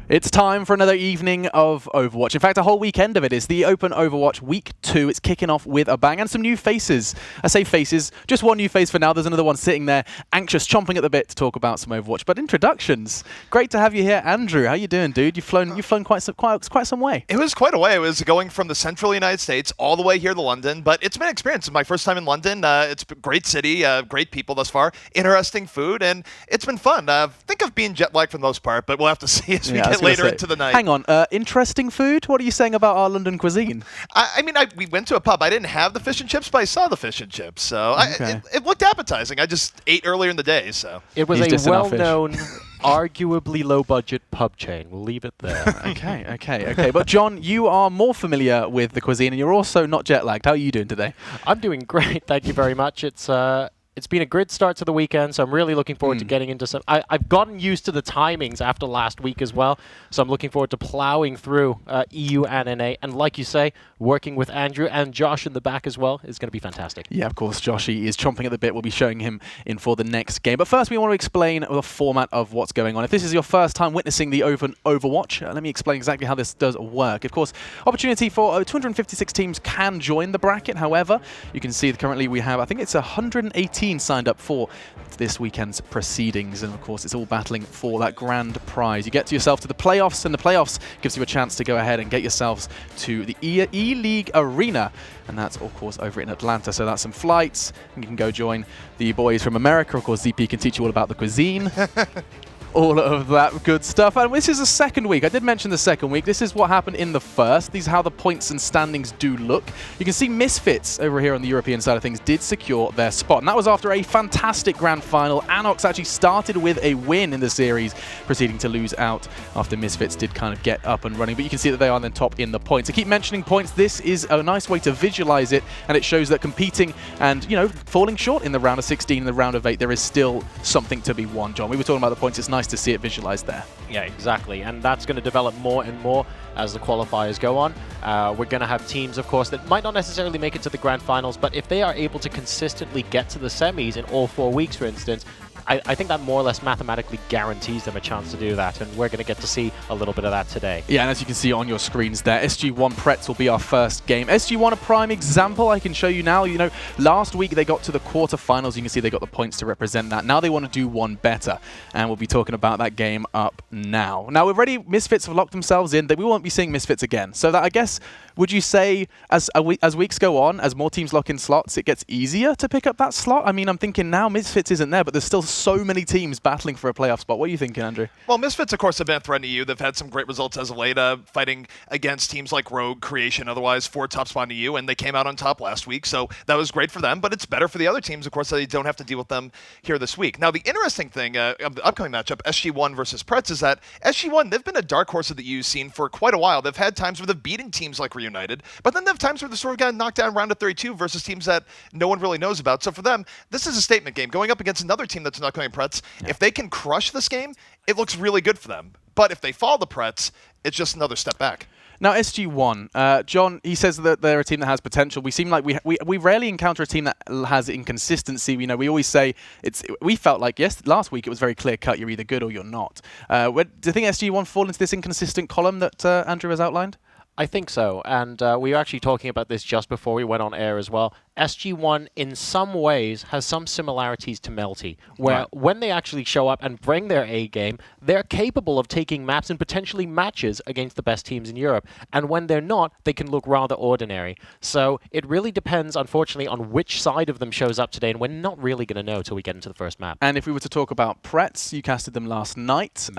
It's time for another evening of Overwatch. In fact, a whole weekend of it is the Open Overwatch Week 2. It's kicking off with a bang and some new faces. I say faces, just one new face for now. There's another one sitting there, anxious, chomping at the bit to talk about some Overwatch. But introductions. Great to have you here, Andrew. How you doing, dude? You've flown quite some way. It was quite a way. It was going from the central United States all the way here to London. But it's been an experience. It's my first time in London. It's a great city, great people thus far, interesting food, and it's been fun. Think of being jet lagged for the most part, but we'll have to see as we get later into the night. Hang on, interesting food? What are you saying about our London cuisine? We went to a pub. I didn't have the fish and chips, but I saw the fish and chips, so okay. it looked appetizing. I just ate earlier in the day, so. It was a well-known, arguably low-budget pub chain. We'll leave it there. Okay. But John, you are more familiar with the cuisine, and you're also not jet-lagged. How are you doing today? I'm doing great, thank you very much. It's been a good start to the weekend, so I'm really looking forward to getting into some... I've gotten used to the timings after last week as well, so I'm looking forward to plowing through EU and NA. And like you say, working with Andrew and Josh in the back as well is going to be fantastic. Yeah, of course, Joshy is chomping at the bit. We'll be showing him in for the next game. But first, we want to explain the format of what's going on. If this is your first time witnessing the Open Overwatch, let me explain exactly how this does work. Of course, opportunity for 256 teams can join the bracket. However, you can see that currently we have, I think it's 118 signed up for this weekend's proceedings, and of course it's all battling for that grand prize. You get yourself to the playoffs, and the playoffs gives you a chance to go ahead and get yourselves to the E-League Arena, and that's of course over in Atlanta. So that's some flights, and you can go join the boys from America. Of course, ZP can teach you all about the cuisine. All of that good stuff. And this is the second week. I did mention the second week. This is what happened in the first. These are how the points and standings do look. You can see Misfits over here on the European side of things did secure their spot. And that was after a fantastic grand final. Anox actually started with a win in the series, proceeding to lose out after Misfits did kind of get up and running. But you can see that they are then top in the points. I keep mentioning points. This is a nice way to visualize it. And it shows that competing and, falling short in the round of 16 and the round of 8, there is still something to be won, John. We were talking about the points. It's nice to see it visualized there. Yeah, exactly. And that's going to develop more and more as the qualifiers go on. We're going to have teams, of course, that might not necessarily make it to the grand finals, but if they are able to consistently get to the semis in all 4 weeks, for instance, I think that more or less mathematically guarantees them a chance to do that, and we're going to get to see a little bit of that today. Yeah, and as you can see on your screens there, SG-1 Prets will be our first game. SG-1, a prime example I can show you now. Last week they got to the quarterfinals. You can see they got the points to represent that. Now they want to do one better, and we'll be talking about that game up now. Now, Misfits have locked themselves in. We won't be seeing Misfits again. So that, I guess, would you say, as weeks go on, as more teams lock in slots, it gets easier to pick up that slot? I mean, I'm thinking now Misfits isn't there, but there's still so many teams battling for a playoff spot. What are you thinking, Andrew? Well, Misfits, of course, have been a threat to EU. They've had some great results as of late, fighting against teams like Rogue, Creation, otherwise for top spot in EU, and they came out on top last week, so that was great for them, but it's better for the other teams, of course, that they don't have to deal with them here this week. Now, the interesting thing of the upcoming matchup, SG-1 versus Prets, is that SG-1, they've been a dark horse of the EU scene for quite a while. They've had times where they've beaten teams like Reunited, but then they have times where they've sort of gotten knocked down round of 32 versus teams that no one really knows about. So for them, this is a statement game. Going up against another team that's not coming Prets, if they can crush this game, it looks really good for them. But if they fall the Prets, it's just another step back. Now, SG-1, John, he says that they're a team that has potential. We seem like we rarely encounter a team that has inconsistency. We always say we felt like, yes, last week it was very clear-cut. You're either good or you're not. Do you think SG-1 fall into this inconsistent column that Andrew has outlined? I think so, and we were actually talking about this just before we went on air as well. SG-1, in some ways, has some similarities to Melty, where when they actually show up and bring their A game, they're capable of taking maps and potentially matches against the best teams in Europe. And when they're not, they can look rather ordinary. So it really depends, unfortunately, on which side of them shows up today, and we're not really going to know until we get into the first map. And if we were to talk about Prets, you casted them last night.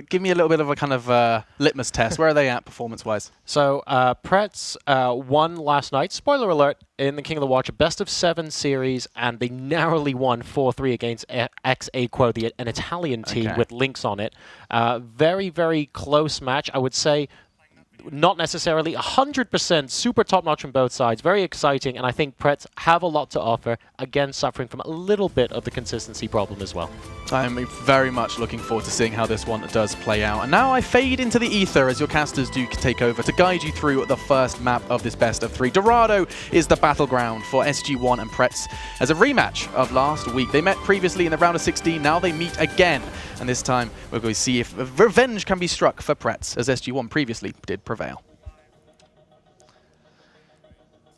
Give me a little bit of a kind of litmus test. Where are they at performance-wise? So Prets won last night. Spoiler alert, in the King of the Watch, a best-of-7 series, and they narrowly won 4-3 against Ex-Aequo, an Italian team with links on it. Very, very close match. I would say not necessarily 100% super top-notch from both sides. Very exciting, and I think Prets have a lot to offer, again suffering from a little bit of the consistency problem as well. I'm very much looking forward to seeing how this one does play out. And now I fade into the ether as your casters do take over to guide you through the first map of this best of 3. Dorado is the battleground for SG-1 and Prets as a rematch of last week. They met previously in the round of 16, now they meet again. And this time we're going to see if revenge can be struck for Prets, as SG-1 previously did prevail.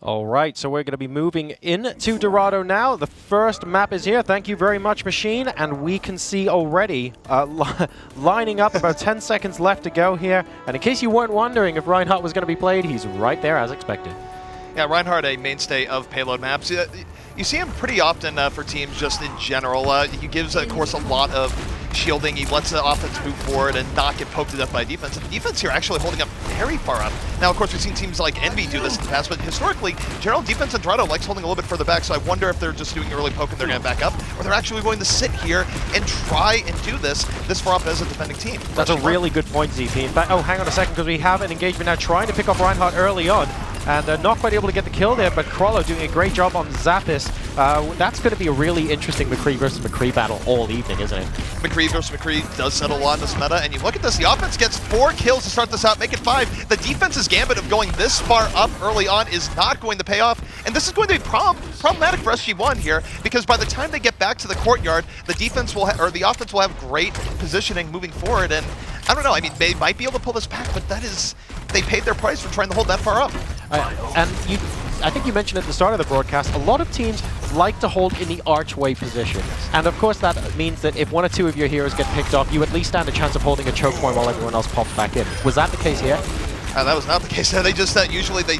All right, so we're going to be moving into Dorado now. The first map is here. Thank you very much, Machine. And we can see already lining up about 10 seconds left to go here. And in case you weren't wondering if Reinhardt was going to be played, he's right there as expected. Yeah, Reinhardt, a mainstay of payload maps. You see him pretty often for teams just in general. He gives, of course, a lot of shielding. He lets the offense move forward and not get poked to death by defense. And the defense here actually holding up very far up. Now, of course, we've seen teams like Envy do this in the past, but historically, general defense in Dorado likes holding a little bit further back, so I wonder if they're just doing early poke and they're going to back up, or they're actually going to sit here and try and do this far up as a defending team. That's a really good point, ZP. In fact, oh, hang on a second, because we have an engagement now trying to pick off Reinhardt early on. And not quite able to get the kill there, but Krollo doing a great job on Zappis. That's going to be a really interesting McCree versus McCree battle all evening, isn't it? McCree versus McCree does settle a lot in this meta, and you look at this, the offense gets 4 kills to start this out, make it 5. The defense's gambit of going this far up early on is not going to pay off, and this is going to be problematic for SG-1 here, because by the time they get back to the courtyard, the defense will or the offense will have great positioning moving forward, and I don't know, I mean, they might be able to pull this back, but that is, they paid their price for trying to hold that far up. And I think you mentioned at the start of the broadcast, a lot of teams like to hold in the archway position. And of course that means that if 1 or 2 of your heroes get picked off, you at least stand a chance of holding a choke point while everyone else pops back in. Was that the case here? That was not the case. They just usually they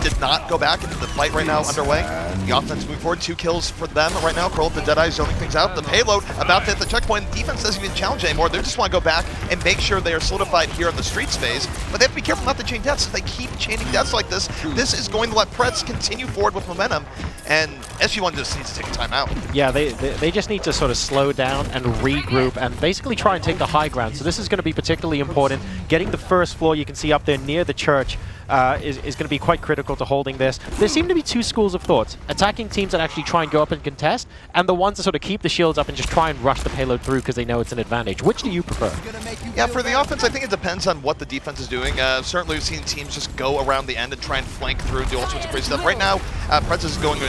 did not go back into the fight right now underway. The offense moved forward, 2 kills for them right now. Curl up the Deadeye zoning things out. The payload about to hit the checkpoint. The defense doesn't even challenge anymore. They just want to go back and make sure they are solidified here in the streets phase. But they have to be careful not to chain deaths. If they keep chaining deaths like this, this is going to let Pretz continue forward with momentum. And SG-1 just needs to take a timeout. Yeah, they just need to sort of slow down and regroup and basically try and take the high ground. So this is going to be particularly important. Getting the first floor you can see up there near the church is going to be quite critical to holding this. There seem to be 2 schools of thought. Attacking teams that actually try and go up and contest, and the ones that sort of keep the shields up and just try and rush the payload through because they know it's an advantage. Which do you prefer? Yeah, for the offense, I think it depends on what the defense is doing. Certainly we've seen teams just go around the end and try and flank through and do all sorts of crazy stuff. Right now, Prets is going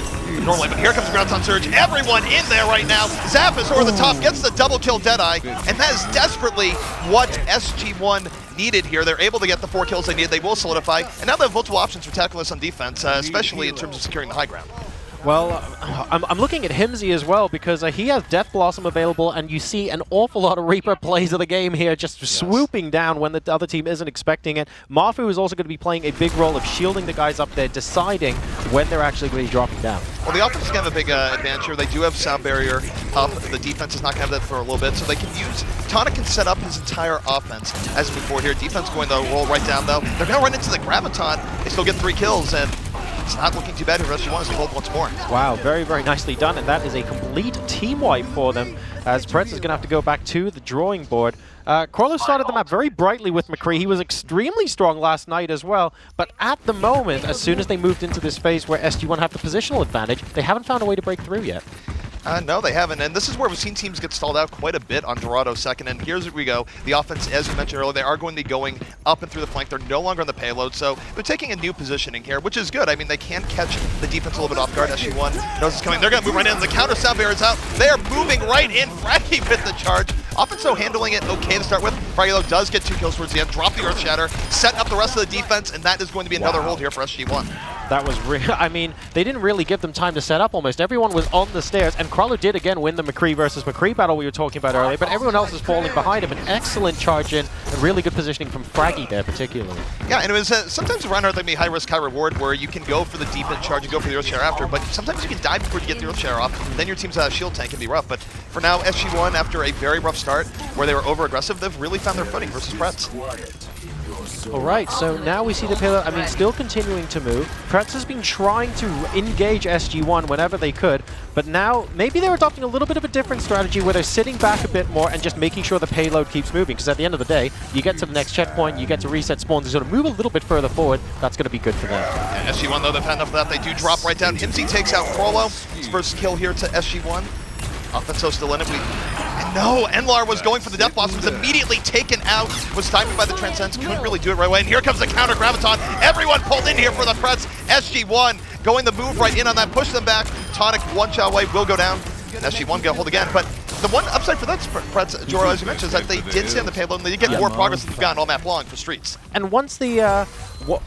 normally, but here comes Grounds on Surge. Everyone in there right now. Zappis over the top, gets the double kill Deadeye, and that is desperately what SG-1 needed here. They're able to get the 4 kills they need. They will solidify, and now they have multiple options for tackling this on defense, especially in terms of securing the high ground. Well, I'm looking at Himsy as well because he has Death Blossom available, and you see an awful lot of Reaper plays of the game here, just swooping down when the other team isn't expecting it. Mafu is also going to be playing a big role of shielding the guys up there, deciding when they're actually going to be dropping down. Well, the offense is going to have a big advantage here. They do have sound barrier up. The defense is not going to have that for a little bit, so they can use... Tonic can set up his entire offense as we move forward here. Defense going to roll right down, though. They're going to run into the Graviton. They still get 3 kills, and it's not looking too bad for SG-1 as they hold once more. Wow, very, very nicely done, and that is a complete team wipe for them, as Pretz is going to have to go back to the drawing board. Krollo started the map very brightly with McCree. He was extremely strong last night as well, but at the moment, as soon as they moved into this phase where SG-1 have the positional advantage, they haven't found a way to break through yet. No, they haven't, and this is where we've seen teams get stalled out quite a bit on Dorado second, and here's where we go. The offense, as you mentioned earlier, they are going to be going up and through the flank. They're no longer on the payload, so they're taking a new positioning here, which is good. I mean, they can catch the defense a little bit off guard. SG-1 knows it's coming. They're going to move right in. The counter sound barrier is out. They are moving right in. Fraggy with the charge. Offense, though, handling it okay to start with. Fraggy, though, does get 2 kills towards the end. Drop the Earth Shatter, set up the rest of the defense, and that is going to be another hold here for SG-1. That was real. I mean, they didn't really give them time to set up almost. Everyone was on the stairs, and Krollo did again win the McCree versus McCree battle we were talking about earlier, but everyone else is falling behind him. An excellent charge in, and really good positioning from Fraggy there particularly. Yeah, and it was sometimes a Reinhardt, they may high risk, high reward, where you can go for the deep end charge and go for the Earth Shatter after, but sometimes you can die before you get the Earth Shatter off, then your team's shield tank can be rough. But for now, SG-1, after a very rough start, where they were over-aggressive, they've really found their footing versus Prets. All right, so now we see the payload, I mean, still continuing to move. Prets has been trying to engage SG-1 whenever they could, but now maybe they're adopting a little bit of a different strategy where they're sitting back a bit more and just making sure the payload keeps moving, because at the end of the day, you get to the next checkpoint, you get to reset spawns, and sort of move a little bit further forward, that's going to be good for them. And SG-1, though, they've had enough of that. They do drop right down. Himsy takes out Crollo. His first kill here to SG-1. Offenso still in it. And no, Enlar was going for the Death Blossom, was immediately taken out, was timed by the Transcendence, couldn't really do it right away. And here comes the counter Graviton. Everyone pulled in here for the Prets. SG-1 going the move right in on that, push them back. Tonic one shot away, will go down. And SG-1 get a hold again. But the one upside for that Prets, Joro, as you mentioned, is that they did stay on the payload and they did get more progress than they've gotten all map long for Streets. And once the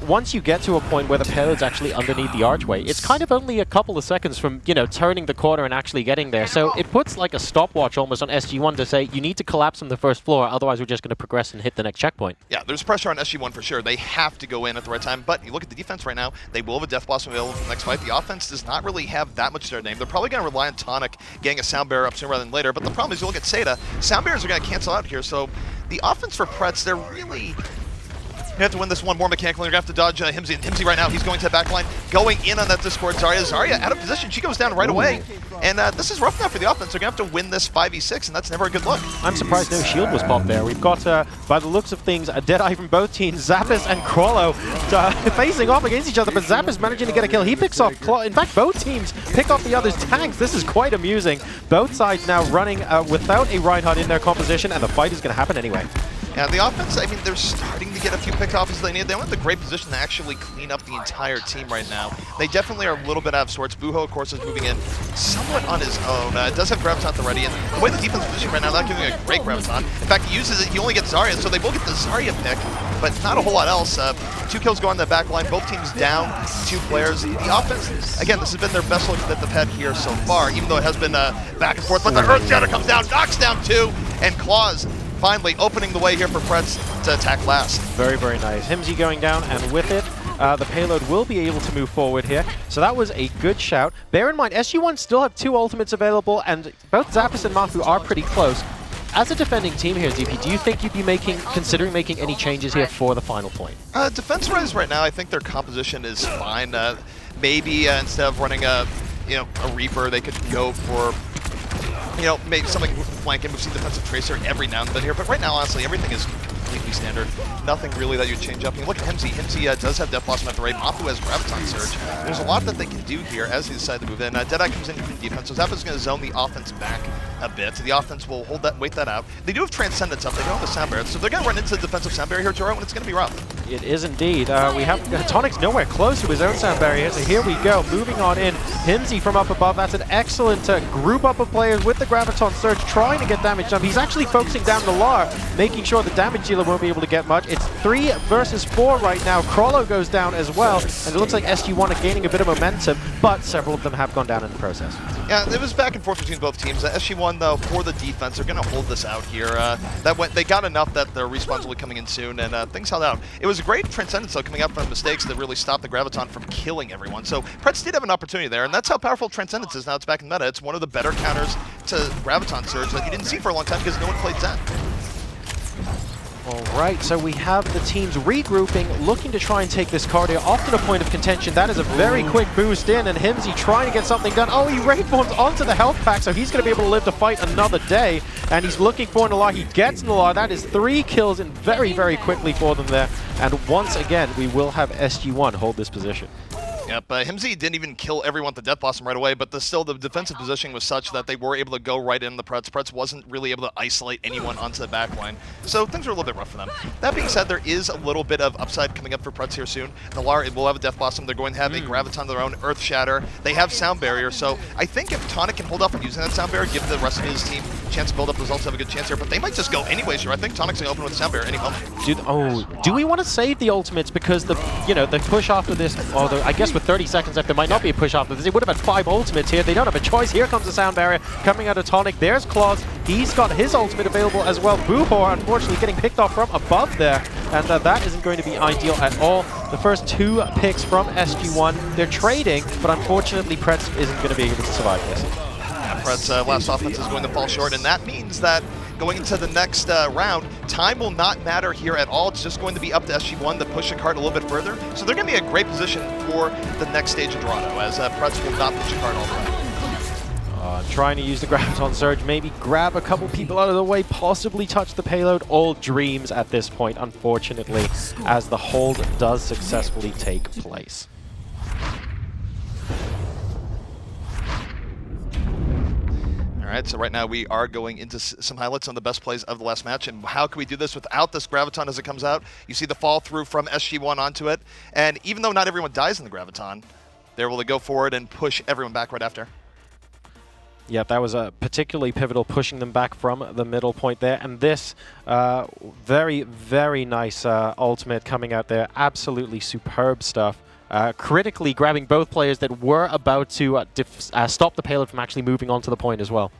once you get to a point where the payload's actually underneath the archway, it's kind of only a couple of seconds from, you know, turning the corner and actually getting there. So it puts like a stopwatch almost on SG-1 to say, you need to collapse from the first floor, otherwise we're just going to progress and hit the next checkpoint. Yeah, there's pressure on SG-1 for sure. They have to go in at the right time, but you look at the defense right now, they will have a Death Blossom available for the next fight. The offense does not really have that much to their name. They're probably going to rely on Tonic getting a Sound Barrier up sooner rather than later, but the problem is you look at Seda, Sound Barriers are going to cancel out here, so the offense for Pretz, they're really... You have to win this one more mechanically. You're going to have to dodge Himsy. And Himsy right now, he's going to the back line, going in on that Discord. Zarya out of position. She goes down right away. And this is rough now for the offense. They're going to have to win this 5v6, and that's never a good look. I'm surprised no shield was popped there. We've got, by the looks of things, a Deadeye from both teams. Zappis and Crollo facing off against each other, but Zappis managing to get a kill. He picks off in fact, both teams pick off the other's tanks. This is quite amusing. Both sides now running without a Reinhardt in their composition, and the fight is going to happen anyway. Yeah, the offense, I mean, they're starting to get a few pickoffs as they need. They don't have the great position to actually clean up the entire team right now. They definitely are a little bit out of sorts. Buho, of course, is moving in somewhat on his own. It does have Graviton at the ready, and the way the defense is positioned right now, not giving a great Graviton. In fact, he uses it, he only gets Zarya, so they will get the Zarya pick, but not a whole lot else. 2 kills go on the back line, both teams down 2 players. The offense, again, this has been their best look that they've had here so far, even though it has been back and forth, but the Earth Shatter comes down, knocks down 2, and Claws finally opening the way here for Pretz to attack last. Very, very nice. Himsy going down, and with it, the payload will be able to move forward here. So that was a good shout. Bear in mind, SG-1 still have 2 ultimates available, and both Zappis and Mafu are pretty close. As a defending team here, ZP, do you think you'd be considering making any changes here for the final point? Defense-wise right now, I think their composition is fine. Maybe instead of running a Reaper, they could go for maybe something flanking. We've seen defensive tracer every now and then here, but right now, honestly, everything is completely standard. Nothing really that you'd change up. You look at Himsy. Himsy does have Death Blossom at the right. Mafu has Graviton Surge. There's a lot that they can do here as they decide to move in. Deadeye comes in from defense, so Zappa's going to zone the offense back a bit. So the offense will wait that out. They do have Transcendence up. They don't have the Sound Barrier, so they're going to run into the defensive Sound Barrier here, Joro, and it's going to be rough. It is indeed. We have Tonic's nowhere close to his own Sound Barrier, so here we go. Moving on in. Himsy from up above. That's an excellent group up of players with the Graviton Surge, trying to get damage done. He's actually focusing down the Lar, making sure the damage dealer won't be able to get much. It's 3 versus 4 right now. Crollo goes down as well, and it looks like SG-1 are gaining a bit of momentum, but several of them have gone down in the process. Yeah, it was back and forth between both teams. SG-1, though, for the defense, they're going to hold this out here. They got enough that their respawns will be coming in soon, and things held out. It was a great Transcendence, though, coming out from mistakes that really stopped the Graviton from killing everyone. So Pretz did have an opportunity there, and that's how powerful Transcendence is now. It's back in meta. It's one of the better counters to Graviton Surge that you didn't see for a long time because no one played Zen. Alright, so we have the teams regrouping, looking to try and take this card here. Often a point of contention. That is a very quick boost in, and Himsy trying to get something done. Oh, he rainforms onto the health pack, so he's going to be able to live to fight another day. And he's looking for Nalar. He gets Nalar. That is 3 kills in very, very quickly for them there. And once again, we will have SG-1 hold this position. Yep, Himsy didn't even kill everyone with the Death Blossom right away, but still the defensive positioning was such that they were able to go right in the Pretz. Pretz wasn't really able to isolate anyone onto the back line, so things were a little bit rough for them. That being said, there is a little bit of upside coming up for Pretz here soon. Nalar will have a Death Blossom. They're going to have a Graviton of their own, Earth Shatter. They have Sound Barrier, so I think if Tonic can hold off on using that Sound Barrier, give the rest of his team a chance to build up results, have a good chance here, but they might just go anyways here. I think Tonic's going to open with Sound Barrier any moment. Do we want to save the ultimates because the push after this, although I guess with 30 seconds left, there might not be a push after this. They would have had 5 ultimates here. They don't have a choice. Here comes the Sound Barrier coming out of Tonic. There's Claws. He's got his ultimate available as well. Buhor, unfortunately, getting picked off from above there, and that isn't going to be ideal at all. The first 2 picks from SG-1. They're trading, but unfortunately, Pretz isn't going to be able to survive this. Pretz last offense is going to fall short, and that means that going into the next round, time will not matter here at all. It's just going to be up to SG-1 to push the card a little bit further. So they're going to be in a great position for the next stage of Dorado, as Prets will not push the card all the way. Trying to use the Graviton Surge, maybe grab a couple people out of the way, possibly touch the payload. All dreams at this point, unfortunately, as the hold does successfully take place. All right, so right now we are going into some highlights on the best plays of the last match, and how can we do this without this Graviton as it comes out? You see the fall through from SG-1 onto it, and even though not everyone dies in the Graviton, they're able to go forward and push everyone back right after. Yeah, that was a particularly pivotal, pushing them back from the middle point there. And this very, very nice ultimate coming out there. Absolutely superb stuff. Critically grabbing both players that were about to stop the payload from actually moving on to the point as well.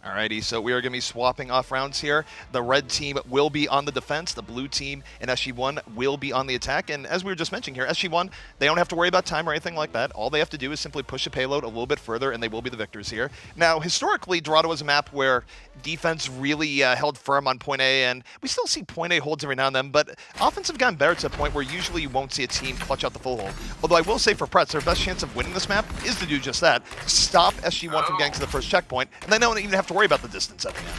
Alrighty, so we are going to be swapping off rounds here. The red team will be on the defense. The blue team and SG-1 will be on the attack. And as we were just mentioning here, SG-1, they don't have to worry about time or anything like that. All they have to do is simply push the payload a little bit further, and they will be the victors here. Now, historically, Dorado was a map where defense really held firm on point A, and we still see point A holds every now and then, but offense have gotten better to a point where usually you won't see a team clutch out the full hold. Although I will say for Pretz, their best chance of winning this map is to do just that. Stop SG-1 from getting to the first checkpoint, and they don't even have to worry about the distance at the end.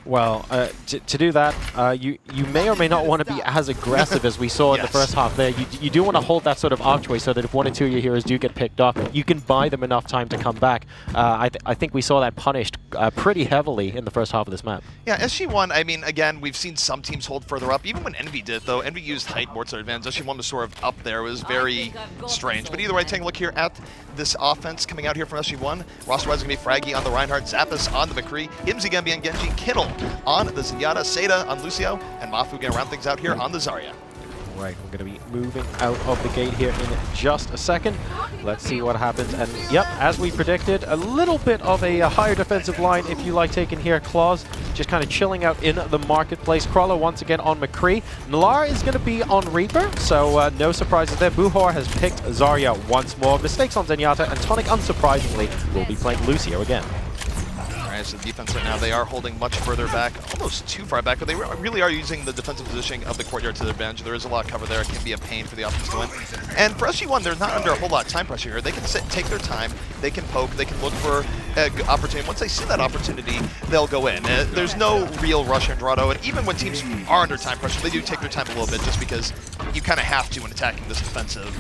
Well, to do that, you may or may not want to be as aggressive as we saw in the first half there. You do want to hold that sort of archway so that if one or two of your heroes do get picked off, you can buy them enough time to come back. I think we saw that punished pretty heavily in the first half of this map. Yeah, SG-1, I mean, again, we've seen some teams hold further up. Even when Envy did, though, Envy used height more to their advantage. SG-1 was sort of up there. It was very strange. But either way, taking a look here at this offense coming out here from SG-1. Roster is going to be Fraggy on the Reinhardt, Zappos on the McCree, Himsy going to be on Genji, Kittle on the Zenyatta, Seda on Lucio, and Mafu going to round things out here on the Zarya. Right, we're going to be moving out of the gate here in just a second. Let's see what happens. And yep, as we predicted, a little bit of a higher defensive line, if you like, taken here. Claws just kind of chilling out in the marketplace. Crawler once again on McCree. Nalar is going to be on Reaper, so no surprises there. Buhor has picked Zarya once more. Mistakes on Zenyatta, and Tonic, unsurprisingly, will be playing Lucio again. So the defense right now, they are holding much further back, almost too far back, but they really are using the defensive positioning of the courtyard to their advantage. There is a lot of cover there. It can be a pain for the offense to win. And for SG-1, they're not under a whole lot of time pressure here. They can sit, take their time, they can poke, they can look for an opportunity. Once they see that opportunity, they'll go in. There's no real rush in Dorado, and even when teams are under time pressure, they do take their time a little bit just because you kind of have to when attacking this defensive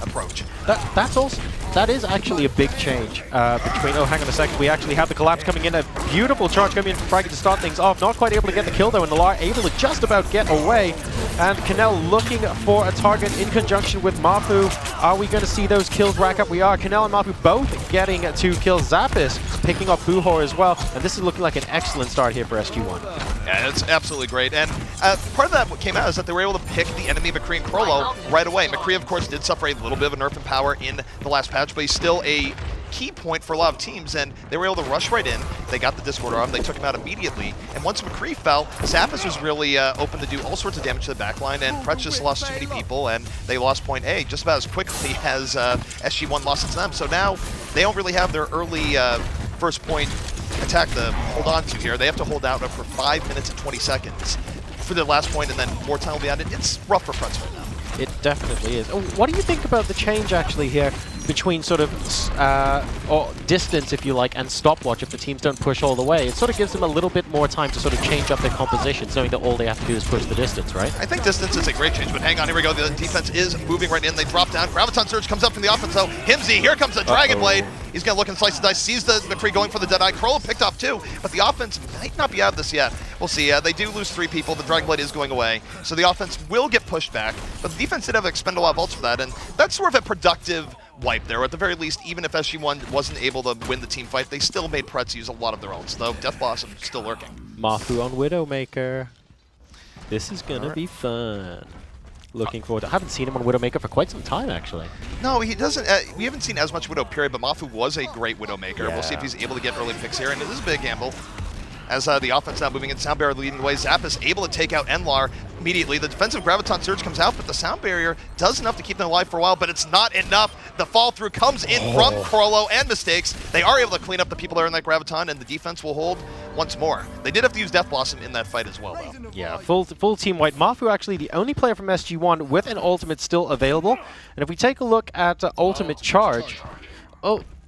approach. That is actually a big change between... Oh, hang on a second. We actually have the collapse coming in. A beautiful charge coming in from Fraggy to start things off. Not quite able to get the kill, though, and Nalar able to just about get away. And Canel looking for a target in conjunction with Mafu. Are we going to see those kills rack up? We are. Canel and Mafu both getting 2 kills. Zappos picking up Buhor as well. And this is looking like an excellent start here for SG-1. Yeah, it's absolutely great. And part of that what came out is that they were able to pick the enemy McCree and Crollo right away. McCree, of course, did suffer a little bit of a nerf in power in the last patch, but he's still a key point for a lot of teams, and they were able to rush right in. They got the Discord off, they took him out immediately, and once McCree fell, Zappos was really open to do all sorts of damage to the backline, and Pretz just lost too many people, and they lost point A just about as quickly as SG-1 lost it to them. So now they don't really have their early first point attack to hold on to here. They have to hold out for 5 minutes and 20 seconds for the last point, and then more time will be added. It's rough for Pretz right now. It definitely is. What do you think about the change actually here between sort of or distance, if you like, and stopwatch if the teams don't push all the way? It sort of gives them a little bit more time to sort of change up their compositions, knowing that all they have to do is push the distance, right? I think distance is a great change, but hang on, here we go. The defense is moving right in. They drop down. Graviton Surge comes up from the offense, though. Himsy, here comes the Dragon Blade. He's going to look and slice the dice, sees the McCree going for the Deadeye. Crollo picked off 2, but the offense might not be out of this yet. We'll see. They do lose 3 people. The Dragon Blade is going away, so the offense will get pushed back, but the defense did have to expend a lot of ults for that, and that's sort of a productive wipe there. At the very least, even if SG-1 wasn't able to win the team fight, they still made Pretz use a lot of their ults, though Death Blossom still lurking. Mafu on Widowmaker. This is going to be fun. Looking forward to... I haven't seen him on Widowmaker for quite some time, actually. No, he doesn't. We haven't seen as much Widow, period, but Mafu was a great Widowmaker. Yeah. We'll see if he's able to get early picks here, and it is a big gamble. As the offense now moving in, Sound Barrier leading the way. Zappos able to take out Enlar immediately. The defensive Graviton Surge comes out, but the Sound Barrier does enough to keep them alive for a while, but it's not enough. The fall through comes in from Crollo and Mistakes. They are able to clean up the people that are in that Graviton, and the defense will hold once more. They did have to use Death Blossom in that fight as well, though. Yeah, full team white. Mafu actually the only player from SG-1 with an ultimate still available. And if we take a look at ultimate charge,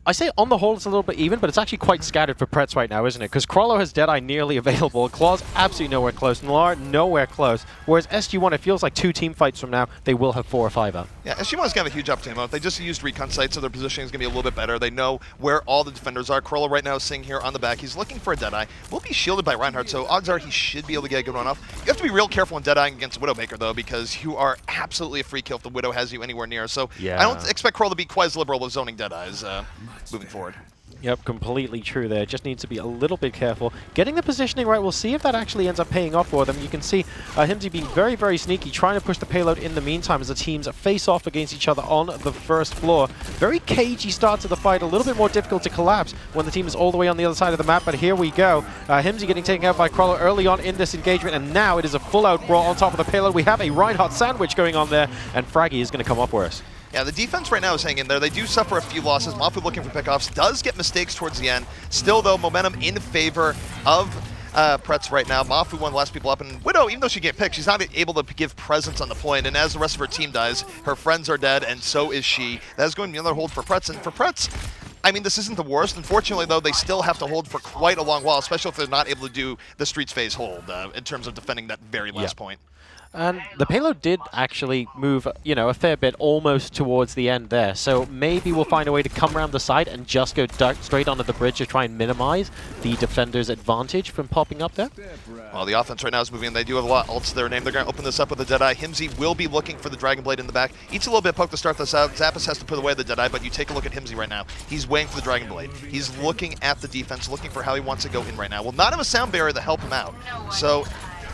I say on the whole it's a little bit even, but it's actually quite scattered for Pretz right now, isn't it? Because Crollo has Deadeye nearly available, Claw's absolutely nowhere close, Nalar nowhere close, whereas SG-1, it feels like 2 team fights from now, they will have 4 or 5 out. Yeah, SG-1's going to have a huge opportunity. They just used recon sight, so their positioning is going to be a little bit better. They know where all the defenders are. Crollo right now is sitting here on the back. He's looking for a Deadeye. Will be shielded by Reinhardt, so odds are he should be able to get a good one off. You have to be real careful when Deadeyeing against Widowmaker, though, because you are absolutely a free kill if the Widow has you anywhere near. So yeah. I don't expect Crollo to be quite as liberal with zoning Deadeyes moving forward. Yep, completely true there. Just needs to be a little bit careful. Getting the positioning right, we'll see if that actually ends up paying off for them. You can see Himsy being very, very sneaky, trying to push the payload in the meantime as the teams face off against each other on the first floor. Very cagey start to the fight, a little bit more difficult to collapse when the team is all the way on the other side of the map, but here we go. Himsy getting taken out by Crollo early on in this engagement, and now it is a full-out brawl on top of the payload. We have a Reinhardt sandwich going on there, and Fraggy is going to come up worse. Yeah, the defense right now is hanging in there. They do suffer a few losses. Mafu looking for pickoffs, does get Mistakes towards the end. Still, though, momentum in favor of Pretz right now. Mafu one of the last people up, and Widow, even though she can't pick, she's not able to give presence on the point, and as the rest of her team dies, her friends are dead, and so is she. That is going to be another hold for Pretz, and for Pretz, I mean, this isn't the worst. Unfortunately, though, they still have to hold for quite a long while, especially if they're not able to do the Streets phase hold in terms of defending that very last point. And the payload did actually move, you know, a fair bit almost towards the end there. So maybe we'll find a way to come around the side and just go straight onto the bridge to try and minimize the defender's advantage from popping up there. Well, the offense right now is moving in. They do have a lot of ults to their name. They're going to open this up with the Deadeye. Himsy will be looking for the Dragon Blade in the back. Eats a little bit of poke to start this out. Zappos has to put away the Deadeye, but you take a look at Himsy right now. He's waiting for the Dragon Blade. He's looking at the defense, looking for how he wants to go in right now. Will not have a sound barrier to help him out. So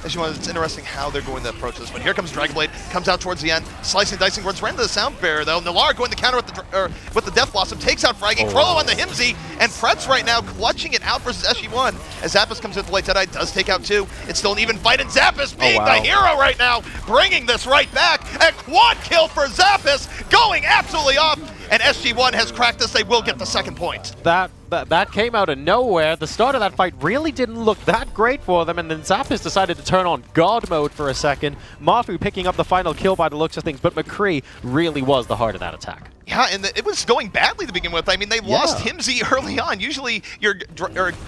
it's interesting how they're going to approach this. But here comes Dragon Blade, comes out towards the end, slicing, dicing towards right into the sound barrier though. Nalar going to counter with the Death Blossom, takes out Fraggy, Crollo on the Himsy, and Pretz right now clutching it out versus SG-1. As Zappos comes in with the late Deadeye, does take out 2. It's still an even fight, and Zappos being the hero right now, bringing this right back. A quad kill for Zappos, going absolutely off. And SG-1 has cracked this. They will get the second point. That came out of nowhere. The start of that fight really didn't look that great for them, and then Zappos decided to turn on God mode for a second. Mafu picking up the final kill by the looks of things, but McCree really was the heart of that attack. Yeah, and it was going badly to begin with. I mean, they lost Himsy early on. Usually, your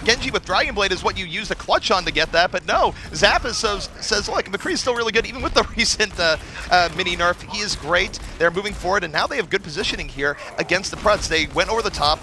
Genji with Dragon Blade is what you use the clutch on to get that, but no. Zappos says, look, McCree's still really good, even with the recent mini nerf. He is great. They're moving forward, and now they have good positioning here against the Prets. They went over the top.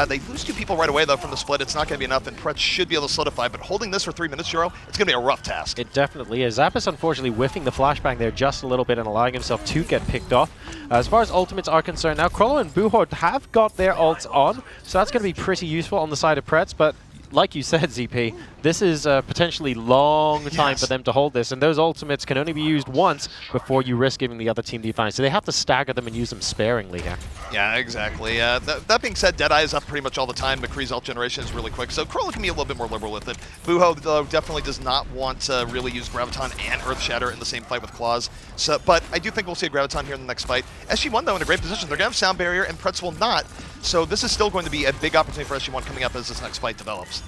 They lose 2 people right away, though, from the split. It's not going to be enough, and Pretz should be able to solidify. But holding this for 3 minutes, Juro, it's going to be a rough task. It definitely is. Zappos, unfortunately, whiffing the flashbang there just a little bit and allowing himself to get picked off. As far as ultimates are concerned, now Crollo and Buhor have got their ults on, so that's going to be pretty useful on the side of Pretz. But like you said, ZP, this is a potentially long time for them to hold this, and those ultimates can only be used once before you risk giving the other team the advantage. So they have to stagger them and use them sparingly here. Yeah, exactly. That being said, Deadeye is up pretty much all the time. McCree's ult generation is really quick, so Crollo can be a little bit more liberal with it. Buho, though, definitely does not want to really use Graviton and Earth Shatter in the same fight with Claws. So, but I do think we'll see a Graviton here in the next fight. SG-1, though, in a great position. They're going to have Sound Barrier, and Pretz will not. So this is still going to be a big opportunity for SG-1 coming up as this next fight develops.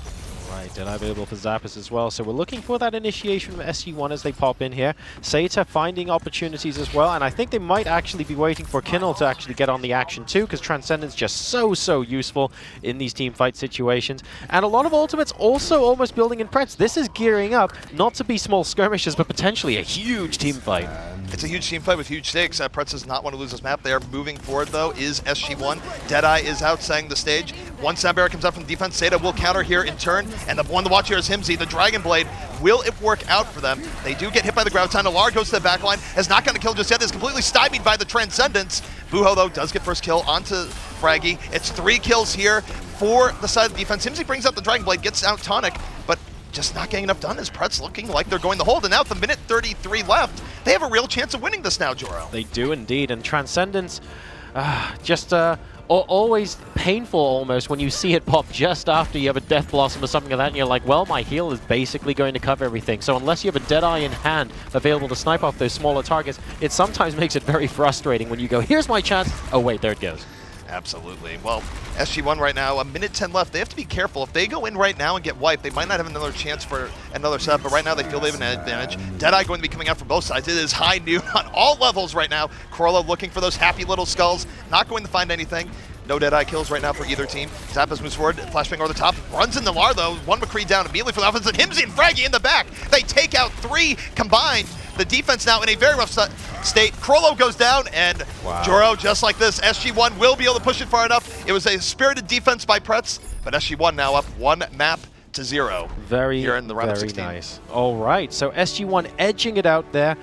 Right, Deadeye available for Zappos as well. So we're looking for that initiation from SG-1 as they pop in here. Seita finding opportunities as well, and I think they might actually be waiting for Kinnel to actually get on the action too, because Transcendence just so useful in these team fight situations. And a lot of ultimates also almost building in Pretz. This is gearing up not to be small skirmishes, but potentially a huge team fight. It's a huge team fight with huge stakes. Pretz does not want to lose this map. They are moving forward, though, is SG-1. Deadeye is outsetting the stage. One Sound Barrier comes up from defense. Seita will counter here in turn, and the one to watch here is Himsy. The Dragon Blade, will it work out for them? They do get hit by the Graviton. Nalar goes to the backline, has not gotten a kill just yet, is completely stymied by the Transcendence. Buho, though, does get first kill onto Fraggy. It's 3 kills here for the side of the defense. Himsy brings out the Dragon Blade, gets out Tonic, but just not getting enough done as Pretz looking like they're going to hold. And now with the minute 33 left, they have a real chance of winning this now, Joro. They do indeed, and Transcendence always painful almost when you see it pop just after you have a Death Blossom or something like that, and you're like, well, my heal is basically going to cover everything. So unless you have a Deadeye in hand available to snipe off those smaller targets, it sometimes makes it very frustrating when you go, here's my chance. Oh wait, there it goes. Absolutely. Well, SG-1 right now, a minute 10 left. They have to be careful. If they go in right now and get wiped, they might not have another chance for another set, but right now they feel they have an advantage. Deadeye going to be coming out from both sides. It is high noon on all levels right now. Corolla looking for those happy little skulls, not going to find anything. No Deadeye kills right now for either team. Zappas moves forward, flashbang over the top, runs in the Lar though. One McCree down immediately for the offense, and Himsy and Fraggy in the back. They take out 3 combined. The defense now in a very rough state. Crollo goes down, and Joro, just like this, SG-1 will be able to push it far enough. It was a spirited defense by Pretz, but SG-1 now up 1 map to 0 here in the round of 16. Nice. All right, so SG-1 edging it out there,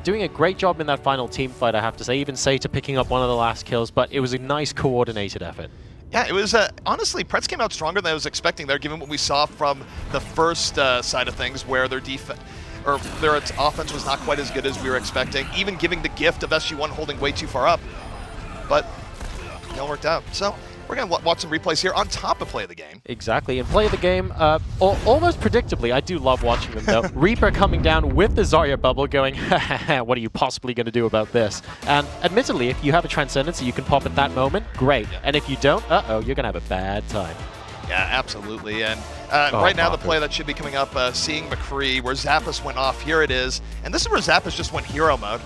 doing a great job in that final team fight, I have to say. Even Saita picking up one of the last kills, but it was a nice coordinated effort. Yeah, it was, honestly, Pretz came out stronger than I was expecting there, given what we saw from the first side of things, where their their offense was not quite as good as we were expecting, even giving the gift of SG-1 holding way too far up. But it all worked out. So we're going to watch some replays here on top of play of the game. Exactly, and play of the game, almost predictably, I do love watching them though. Reaper coming down with the Zarya bubble going, what are you possibly going to do about this? And admittedly, if you have a Transcendency you can pop at that moment, great. Yeah. And if you don't, you're going to have a bad time. Yeah, absolutely. And right now, the play that should be coming up, seeing McCree, where Zappas went off. Here it is. And this is where Zappas just went hero mode.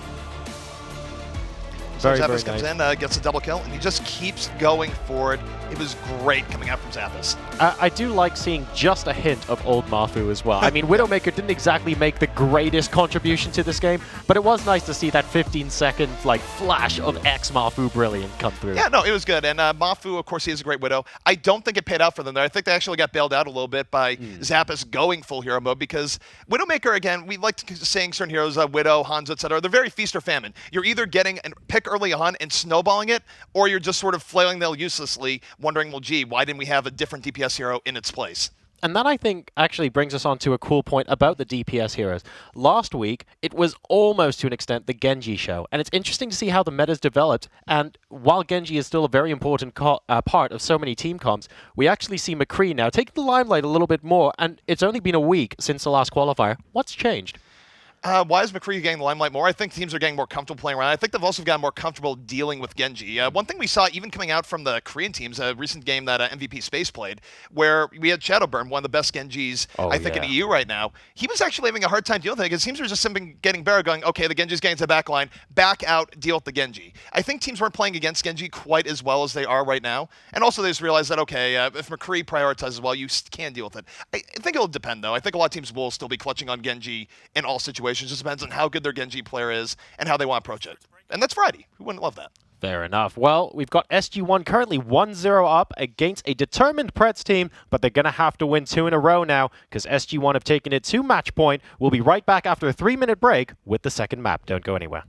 So Zappas comes in, gets a double kill, and he just keeps going forward. It was great coming out from Zappas. I do like seeing just a hint of old Mafu as well. I mean, Widowmaker didn't exactly make the greatest contribution to this game, but it was nice to see that 15-second flash of ex-Mafu brilliant come through. Yeah, no, it was good. And Mafu, of course, he is a great Widow. I don't think it paid out for them there. I think they actually got bailed out a little bit by Zappas going full hero mode, because Widowmaker, again, we like saying certain heroes, Widow, Hanzo, etc. They're very feast or famine. You're either getting a pick early on and snowballing it, or you're just sort of flailing them uselessly, wondering, well, gee, why didn't we have a different DPS hero in its place? And that, I think, actually brings us on to a cool point about the DPS heroes. Last week, it was almost, to an extent, the Genji show. And it's interesting to see how the meta's developed. And while Genji is still a very important part of so many team comps, we actually see McCree now taking the limelight a little bit more. And it's only been a week since the last qualifier. What's changed? Why is McCree getting the limelight more? I think teams are getting more comfortable playing around. I think they've also gotten more comfortable dealing with Genji. One thing we saw even coming out from the Korean teams, a recent game that MVP Space played, where we had Shadowburn, one of the best Genjis, I think, in EU right now. He was actually having a hard time dealing with it, because teams were just simply getting better, going, okay, the Genji's getting to the back line, back out, deal with the Genji. I think teams weren't playing against Genji quite as well as they are right now. And also they just realized that, okay, if McCree prioritizes well, you can deal with it. I think it'll depend, though. I think a lot of teams will still be clutching on Genji in all situations. It just depends on how good their Genji player is and how they want to approach it. And that's variety. Who wouldn't love that? Fair enough. Well, we've got SG-1 currently 1-0 up against a determined Prets team, but they're going to have to win 2 in a row now, because SG-1 have taken it to match point. We'll be right back after a 3-minute break with the second map. Don't go anywhere.